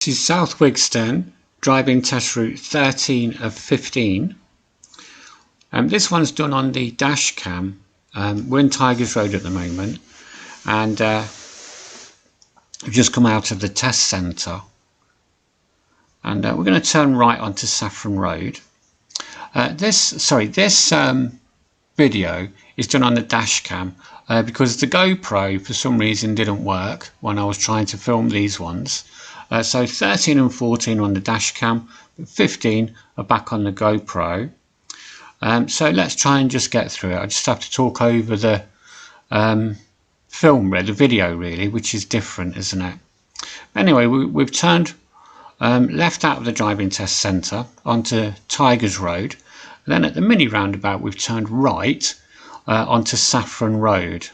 This is South Wigston, driving test route 13 of 15. This one's done on the dash cam. We're in Tigers Road at the moment, and we've just come out of the test centre, and we're going to turn right onto Saffron Road. This video is done on the dash cam because the GoPro for some reason didn't work when I was trying to film these ones. So 13 and 14 on the dash cam, but 15 are back on the GoPro. So let's try and just get through it. I just have to talk over the the video really, which is different, isn't it? Anyway, we've turned left out of the driving test centre onto Tigers Road. And then at the mini roundabout, we've turned right onto Saffron Road.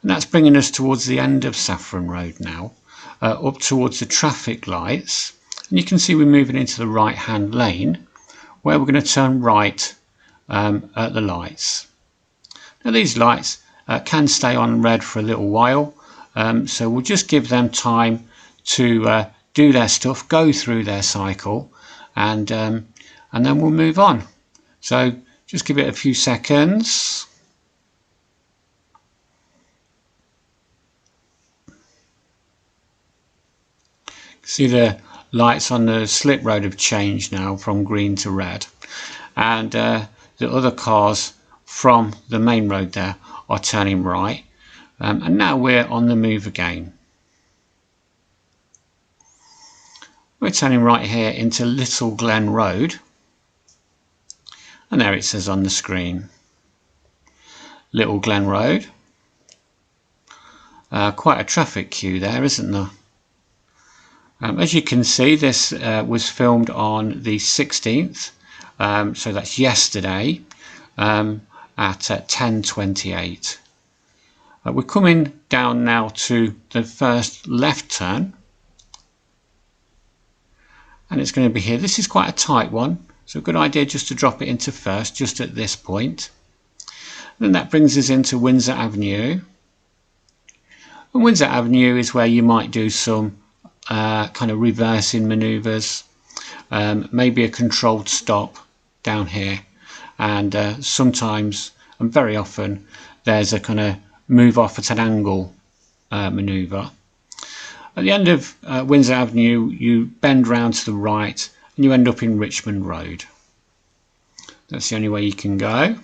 And that's bringing us towards the end of Saffron Road now. Up towards the traffic lights, and you can see we're moving into the right hand lane where we're going to turn right at the lights. Now these lights can stay on red for a little while, so we'll just give them time to do their stuff, go through their cycle, and then we'll move on. So just give it a few seconds. See the lights on the slip road have changed now from green to red, and the other cars from the main road there are turning right, and now we're on the move again. We're turning right here into Little Glen Road, and there it says on the screen Little Glen Road. Quite a traffic queue there, isn't there? As you can see, this was filmed on the 16th, so that's yesterday at 10:28. We're coming down now to the first left turn, and it's going to be here. This is quite a tight one, so a good idea just to drop it into first, just at this point. And then that brings us into Windsor Avenue, and Windsor Avenue is where you might do some kind of reversing manoeuvres, maybe a controlled stop down here, and sometimes and very often there's a kind of move off at an angle manoeuvre. At the end of Windsor Avenue, you bend round to the right and you end up in Richmond Road. That's the only way you can go.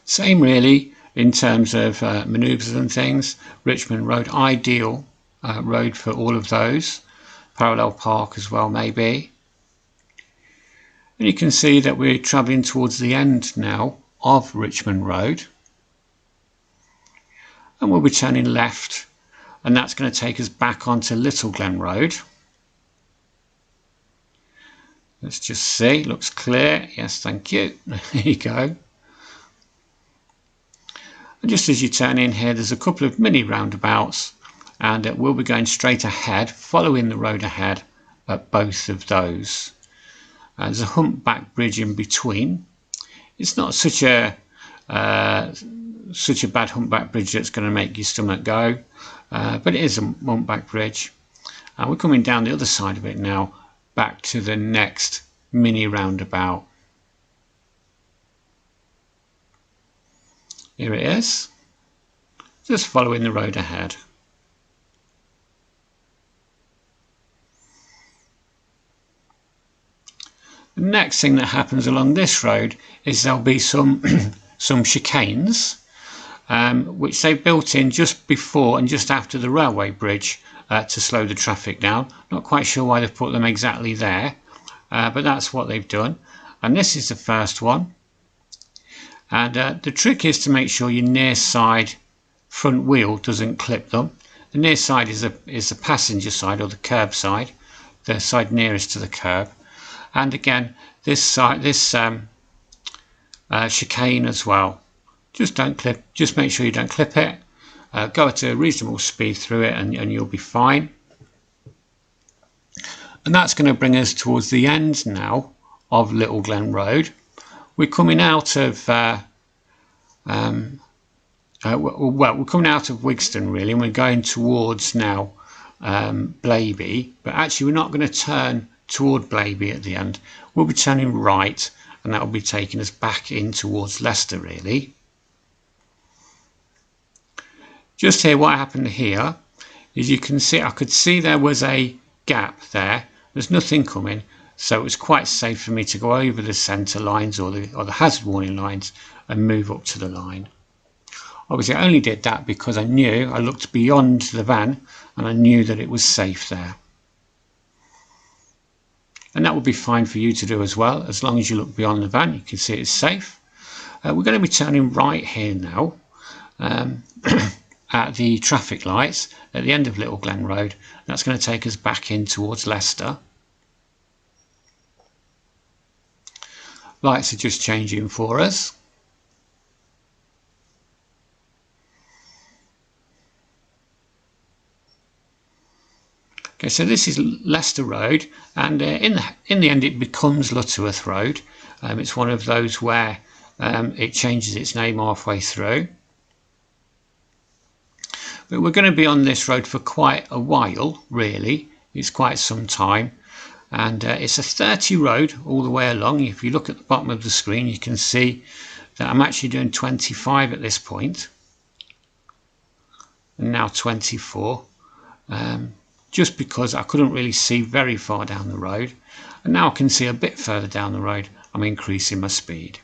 Same really in terms of manoeuvres and things. Richmond Road, ideal road for all of those. Parallel park as well, maybe. And you can see that we're travelling towards the end now of Richmond Road, and we'll be turning left, and that's going to take us back onto Little Glen Road. Let's just see, looks clear. Yes, thank you. There you go. And just as you turn in here, there's a couple of mini roundabouts, and we'll be going straight ahead, following the road ahead at both of those. There's a humpback bridge in between. It's not such a bad humpback bridge that's going to make your stomach go, but it is a humpback bridge. We're coming down the other side of it now, back to the next mini roundabout. Here it is, just following the road ahead. The next thing that happens along this road is there'll be some some chicanes, which they've built in just before and just after the railway bridge to slow the traffic down. Not quite sure why they've put them exactly there, but that's what they've done. And this is the first one. And the trick is to make sure your near side front wheel doesn't clip them. The near side is the passenger side, or the curb side, the side nearest to the curb. And again, this side, chicane as well. Just make sure you don't clip it. Go at a reasonable speed through it, and you'll be fine. And that's going to bring us towards the end now of Little Glen Road. We're coming out of we're coming out of Wigston really, and we're going towards now Blaby, but actually we're not going to turn toward Blaby at the end. We'll be turning right, and that will be taking us back in towards Leicester really. Just here, what happened here is you can see, I could see there was a gap there. There's nothing coming, so it was quite safe for me to go over the centre lines or the hazard warning lines and move up to the line. Obviously I only did that because I knew, I looked beyond the van and I knew that it was safe there. And that would be fine for you to do as well. As long as you look beyond the van, you can see it's safe. We're going to be turning right here now at the traffic lights at the end of Little Glen Road. That's going to take us back in towards Leicester. Lights are just changing for us. Okay, so this is Leicester Road, and in the end it becomes Lutterworth Road. It's one of those where it changes its name halfway through. But we're going to be on this road for quite a while, really. It's quite some time, and it's a 30 road all the way along. If you look at the bottom of the screen, you can see that I'm actually doing 25 at this point, and now 24. Just because I couldn't really see very far down the road, and now I can see a bit further down the road. I'm increasing my speed.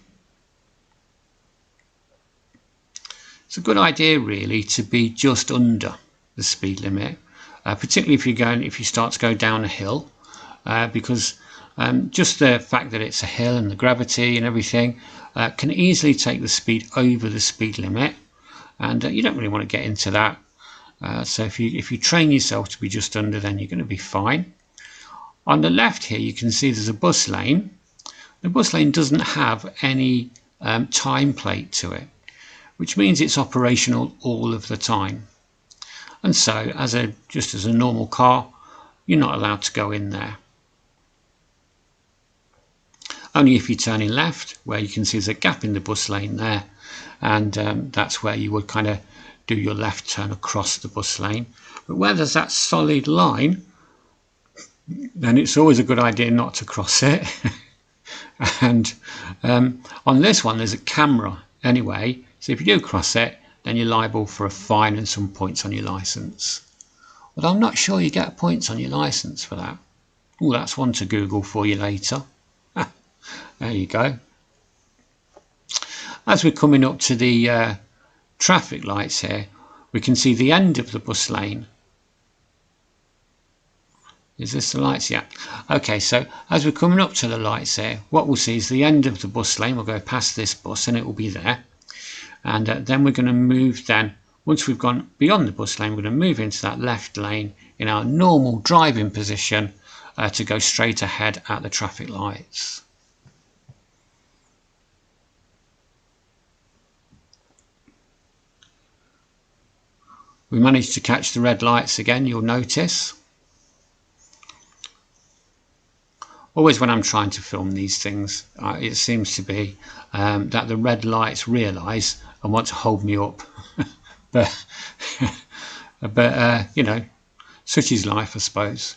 It's a good idea really to be just under the speed limit, particularly if you start to go down a hill, because just the fact that it's a hill and the gravity and everything can easily take the speed over the speed limit, and you don't really want to get into that. So if you train yourself to be just under, then you're going to be fine. On the left here you can see there's a bus lane. The bus lane doesn't have any time plate to it, which means it's operational all of the time. And so just as a normal car, you're not allowed to go in there. Only if you're turning left, where you can see there's a gap in the bus lane there, and that's where you would kind of do your left turn across the bus lane. But where there's that solid line, then it's always a good idea not to cross it. And on this one there's a camera anyway, so if you do cross it, then you're liable for a fine and some points on your licence. But I'm not sure you get points on your licence for that. Oh, that's one to Google for you later. There you go. As we're coming up to the traffic lights here, we can see the end of the bus lane. Is this the lights? Yeah. Okay, so as we're coming up to the lights here, what we'll see is the end of the bus lane. We'll go past this bus and it will be there. And then we're going to move then, once we've gone beyond the bus lane, we're going to move into that left lane in our normal driving position to go straight ahead at the traffic lights. We managed to catch the red lights again, you'll notice. Always when I'm trying to film these things, it seems to be that the red lights realise and want to hold me up. but you know, such is life, I suppose.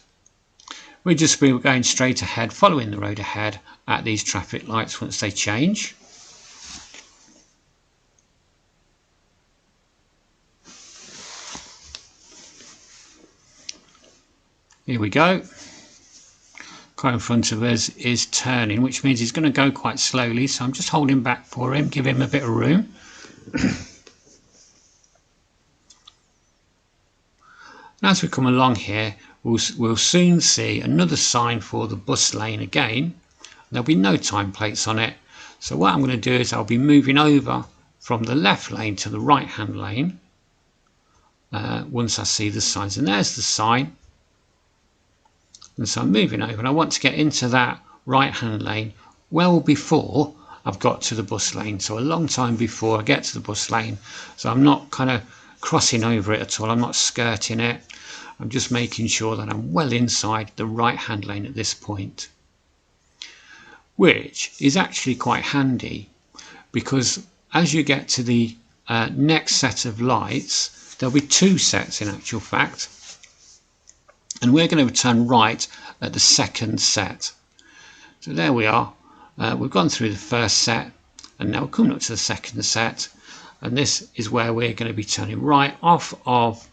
We'll just be going straight ahead, following the road ahead at these traffic lights once they change. Here we go. Car in front of us is turning, which means he's going to go quite slowly, so I'm just holding back for him, give him a bit of room. And as we come along here, we'll soon see another sign for the bus lane again. There'll be no time plates on it, so what I'm going to do is I'll be moving over from the left lane to the right hand lane once I see the signs, and there's the sign. And so I'm moving over and I want to get into that right hand lane well before I've got to the bus lane, so a long time before I get to the bus lane, so I'm not kind of crossing over it at all, I'm not skirting it, I'm just making sure that I'm well inside the right hand lane at this point, which is actually quite handy because as you get to the next set of lights, there'll be two sets in actual fact. and we're going to turn right at the second set. So there we are. We've gone through the first set, and now we're coming up to the second set, and this is where we're going to be turning right off of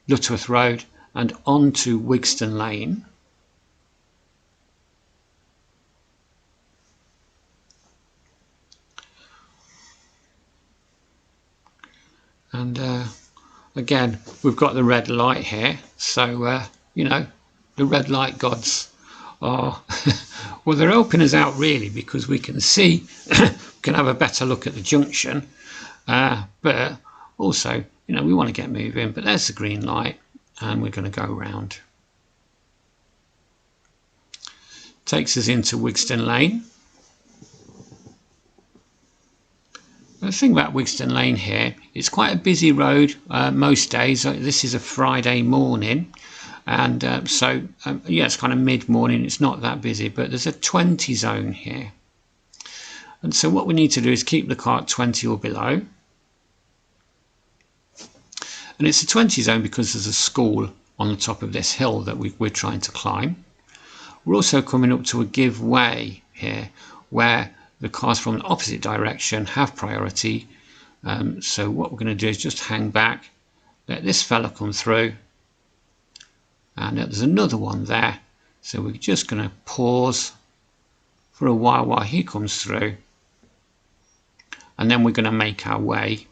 Lutterworth Road and onto Wigston Lane. And again, we've got the red light here, so you know, the red light gods are well, they're helping us out really, because we can see can have a better look at the junction, but also, you know, we want to get moving. But there's the green light, and we're going to go around. Takes us into Wigston Lane. The thing about Wigston Lane here, it's quite a busy road most days. This is a Friday morning, and yeah, it's kind of mid-morning. It's not that busy, but there's a 20 zone here, and so what we need to do is keep the car at 20 or below. And it's a 20 zone because there's a school on the top of this hill that we're trying to climb. We're also coming up to a give way here, where the cars from the opposite direction have priority. So what we're going to do is just hang back, let this fella come through, and there's another one there. So we're just going to pause for a while he comes through, and then we're going to make our way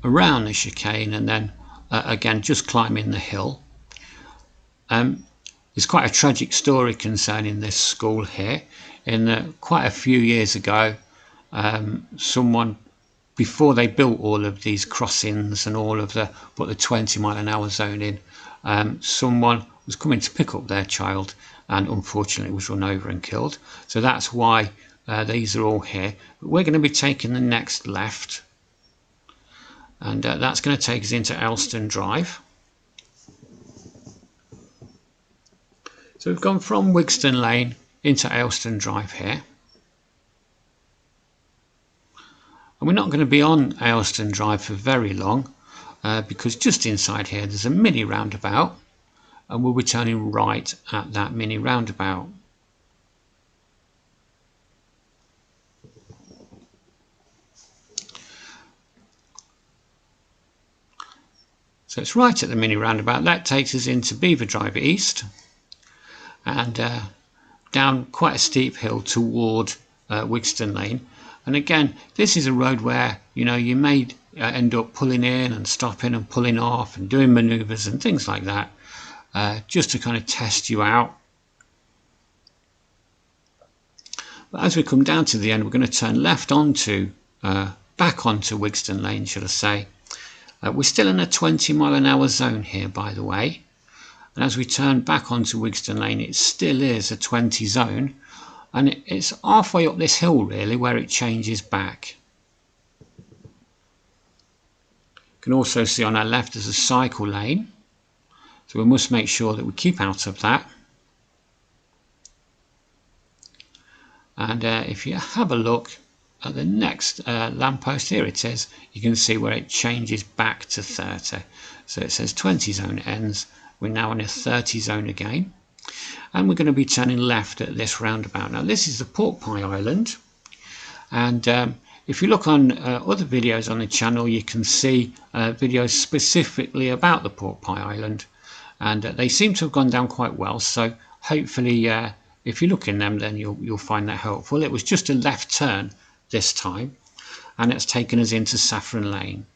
around the chicane, and then again just climbing the hill. There's quite a tragic story concerning this school here. In quite a few years ago, someone, before they built all of these crossings and all of put the 20-mile-an-hour zone in, someone was coming to pick up their child and unfortunately was run over and killed. So that's why these are all here. But we're going to be taking the next left, and that's going to take us into Elston Drive. So we've gone from Wigston Lane into Elston Drive here. And we're not going to be on Elston Drive for very long, because just inside here there's a mini roundabout, and we'll be turning right at that mini roundabout. So it's right at the mini roundabout. That takes us into Beaver Drive East, and down quite a steep hill toward Wigston Lane. And again, this is a road where, you know, you may end up pulling in and stopping and pulling off and doing manoeuvres and things like that, just to kind of test you out. But as we come down to the end, we're going to turn left onto back onto Wigston Lane, should I say. We're still in a 20-mile-an-hour zone here, by the way. And as we turn back onto Wigston Lane, it still is a 20 zone, and it's halfway up this hill really where it changes back. You can also see on our left there's a cycle lane, so we must make sure that we keep out of that. And if you have a look at the next lamppost, here it is, you can see where it changes back to 30. So it says 20 zone ends. We're now in a 30 zone again, and we're going to be turning left at this roundabout. Now this is the Pork Pie Island, and if you look on other videos on the channel, you can see videos specifically about the Pork Pie Island, and they seem to have gone down quite well. So hopefully if you look in them, then you'll find that helpful. It was just a left turn this time, and it's taken us into Saffron Lane.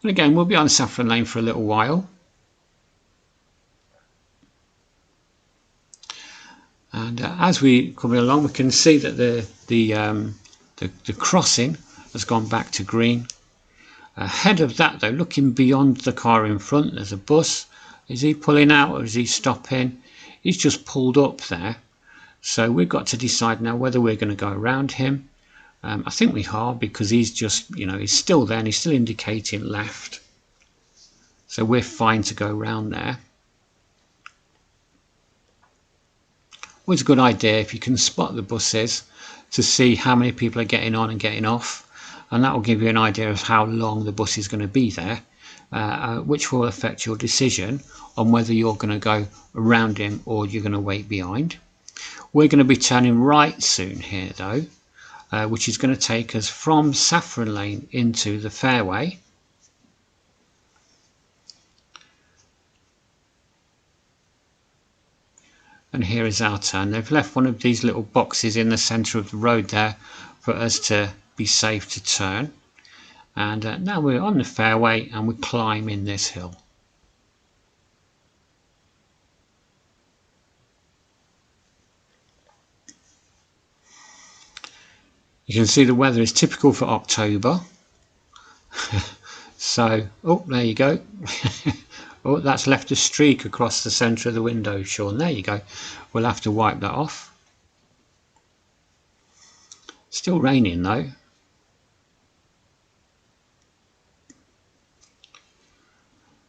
And again, we'll be on Saffron Lane for a little while. And as we come along, we can see that the crossing has gone back to green. Ahead of that, though, looking beyond the car in front, there's a bus. Is he pulling out or is he stopping? He's just pulled up there. So we've got to decide now whether we're going to go around him. I think we are, because he's just, you know, he's still there and he's still indicating left. So we're fine to go around there. Always a good idea if you can spot the buses to see how many people are getting on and getting off, and that will give you an idea of how long the bus is going to be there, which will affect your decision on whether you're going to go around him or you're going to wait behind. We're going to be turning right soon here though, which is going to take us from Saffron Lane into the Fairway. And here is our turn. They've left one of these little boxes in the centre of the road there for us to be safe to turn. And now we're on the fairway and we're climbing this hill. You can see the weather is typical for October. So, oh, there you go. Oh, that's left a streak across the centre of the window, Sean. There you go. We'll have to wipe that off. Still raining though.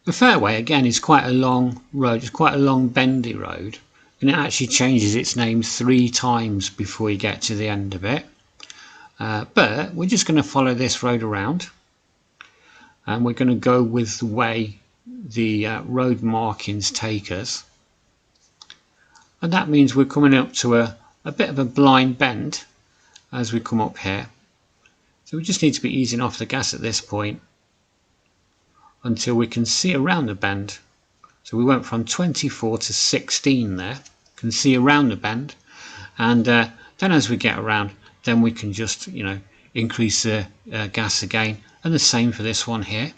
The fairway again is quite a long road. It's quite a long bendy road, and it actually changes its name 3 times before you get to the end of it. But we're just going to follow this road around, and we're going to go with the way the road markings take us, and that means we're coming up to a bit of a blind bend as we come up here. So we just need to be easing off the gas at this point until we can see around the bend. So we went from 24 to 16 there, can see around the bend, and then as we get around, then we can just increase the gas again, and the same for this one here,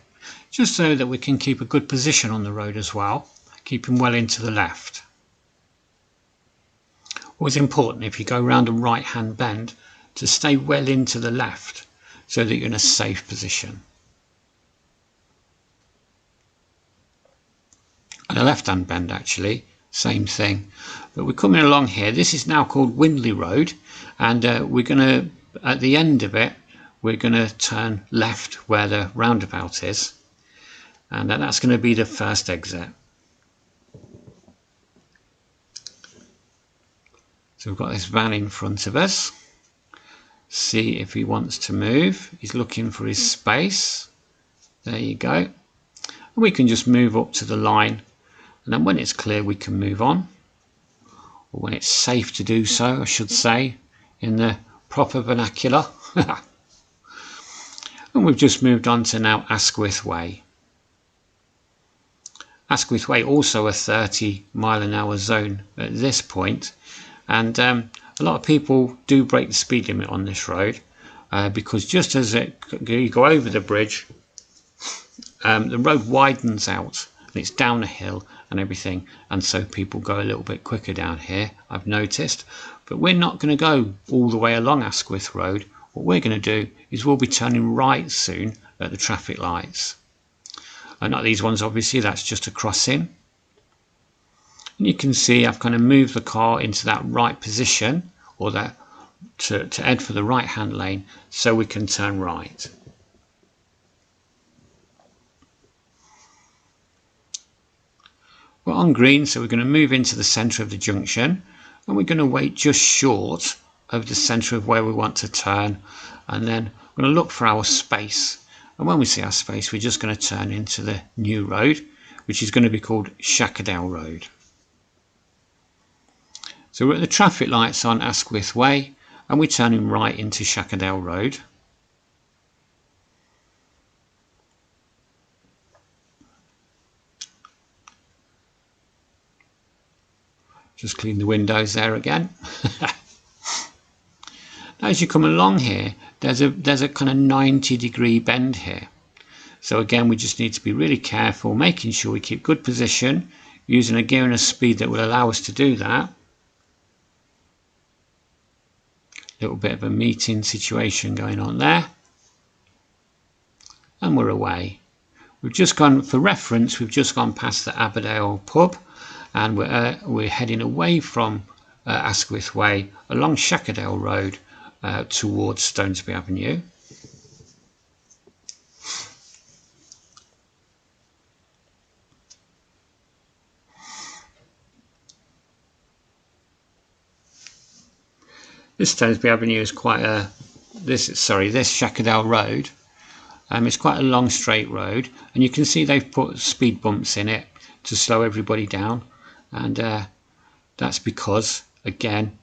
just so that we can keep a good position on the road as well, keeping well into the left. Always important if you go around a right hand bend to stay well into the left so that you're in a safe position. And a left hand bend actually, same thing. But we're coming along here. This is now called Windley Road, and we're going to, at the end of it, we're going to turn left where the roundabout is, and that's going to be the first exit. So we've got this van in front of us. See if he wants to move. He's looking for his space. There you go. And we can just move up to the line, and then when it's clear we can move on, or when it's safe to do so, I should say, in the proper vernacular. And we've just moved on to now Asquith Way. Asquith Way also a 30-mile-an-hour zone at this point, and a lot of people do break the speed limit on this road because just as you go over the bridge, the road widens out and it's down a hill and everything, and so people go a little bit quicker down here, I've noticed. But we're not going to go all the way along Asquith Road. What we're going to do is we'll be turning right soon at the traffic lights. And not these ones, obviously, that's just a crossing. And you can see I've kind of moved the car into that right position, or that to head for the right hand lane, so we can turn right. We're on green, so we're going to move into the centre of the junction, and we're going to wait just short of the centre of where we want to turn, and then we're going to look for our space, and when we see our space we're just going to turn into the new road, which is going to be called Shackerdale Road. So we're at the traffic lights on Asquith Way, and we're turning right into Shackerdale Road. Just clean the windows there again. Now as you come along here, there's a kind of 90-degree bend here. So again, we just need to be really careful, making sure we keep good position, using a gear and a speed that will allow us to do that. A little bit of a meeting situation going on there. And we're away. We've just gone, for reference, we've just gone past the Aberdale pub, and we're heading away from Asquith Way along Shackerdale Road towards Stonesby Avenue. This Stonesby Avenue is quite this Shacadell Road. It's quite a long straight road, and you can see they've put speed bumps in it to slow everybody down, and that's because, again,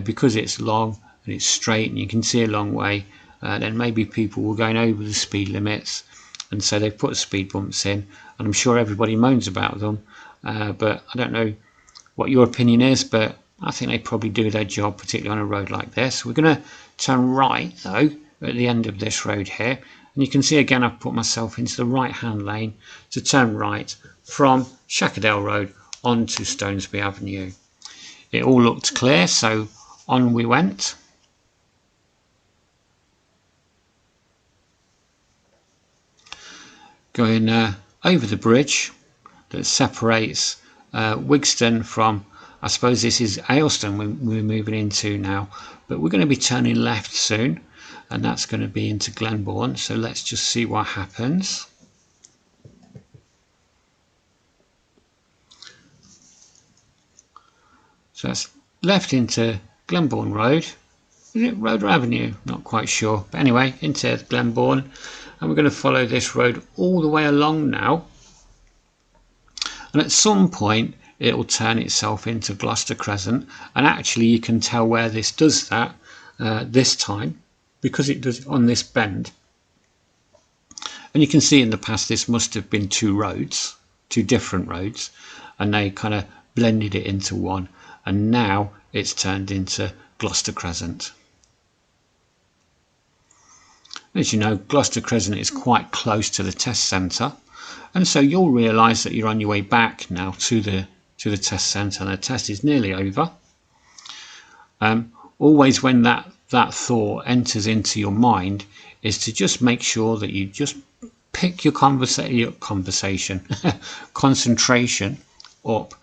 because it's long and it's straight and you can see a long way, then maybe people were going over the speed limits, and so they've put speed bumps in, and I'm sure everybody moans about them, but I don't know what your opinion is, but I think they probably do their job, particularly on a road like this. We're going to turn right though at the end of this road here, and you can see again I've put myself into the right hand lane to turn right from Shacadell Road onto Stonesby Avenue. It all looked clear, so on we went. Going over the bridge that separates Wigston from, I suppose this is Ayleston we're moving into now, but we're going to be turning left soon, and that's going to be into Glenbourne, so let's just see what happens. So that's left into Glenbourne Road. Is it Road or Avenue? Not quite sure, but anyway, into Glenbourne, and we're going to follow this road all the way along now, and at some point it will turn itself into Gloucester Crescent, and actually you can tell where this does that this time, because it does it on this bend, and you can see in the past this must have been two different roads, and they kind of blended it into one, and now it's turned into Gloucester Crescent. As you know, Gloucester Crescent is quite close to the test centre, and so you'll realise that you're on your way back now to the test centre, and the test is nearly over. Always when that thought enters into your mind is to just make sure that you just pick your concentration up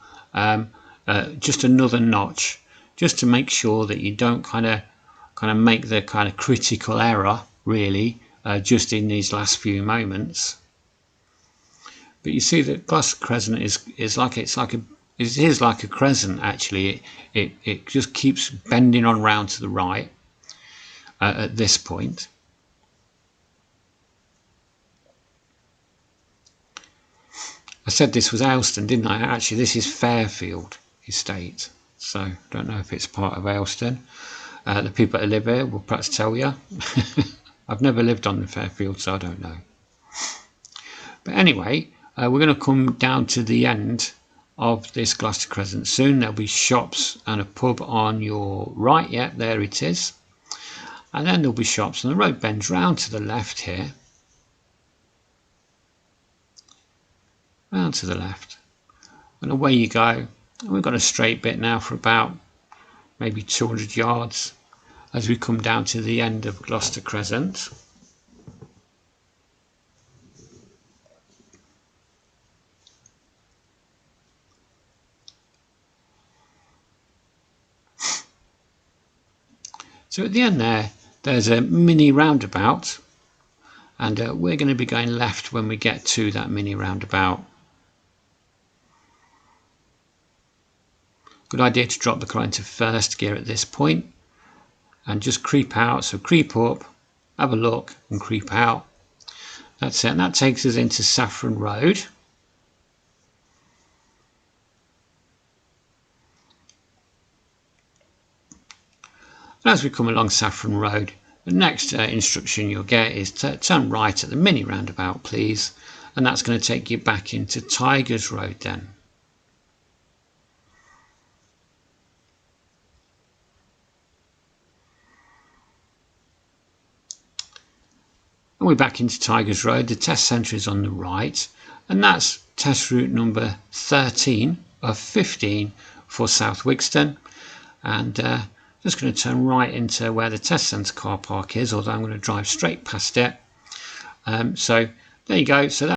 just another notch, just to make sure that you don't kind of make the kind of critical error really just in these last few moments. But you see that Gloucester Crescent is like a crescent actually. It just keeps bending on round to the right at this point. I said this was Ayleston, didn't I? Actually, this is Fairfield Estate, so I don't know if it's part of Ayleston. The people that live here will perhaps tell you. I've never lived on the Fairfield, so I don't know. But anyway, we're going to come down to the end of this Gloucester Crescent soon. There'll be shops and a pub on your right. Yeah, there it is. And then there'll be shops, and the road bends round to the left here. Round to the left, and away you go. And we've got a straight bit now for about maybe 200 yards as we come down to the end of Gloucester Crescent. So at the end there's a mini roundabout, and we're going to be going left when we get to that mini roundabout. Good idea to drop the car into first gear at this point and just creep out. So creep up, have a look, and creep out. That's it, and that takes us into Saffron Road. And as we come along Saffron Road, the next instruction you'll get is to turn right at the mini roundabout, please, and that's going to take you back into Tigers Road then. And we're back into Tigers Road. The test centre is on the right, and that's test route number 13 of 15 for South Wigston. And just going to turn right into where the test centre car park is, although I'm going to drive straight past it. So there you go. So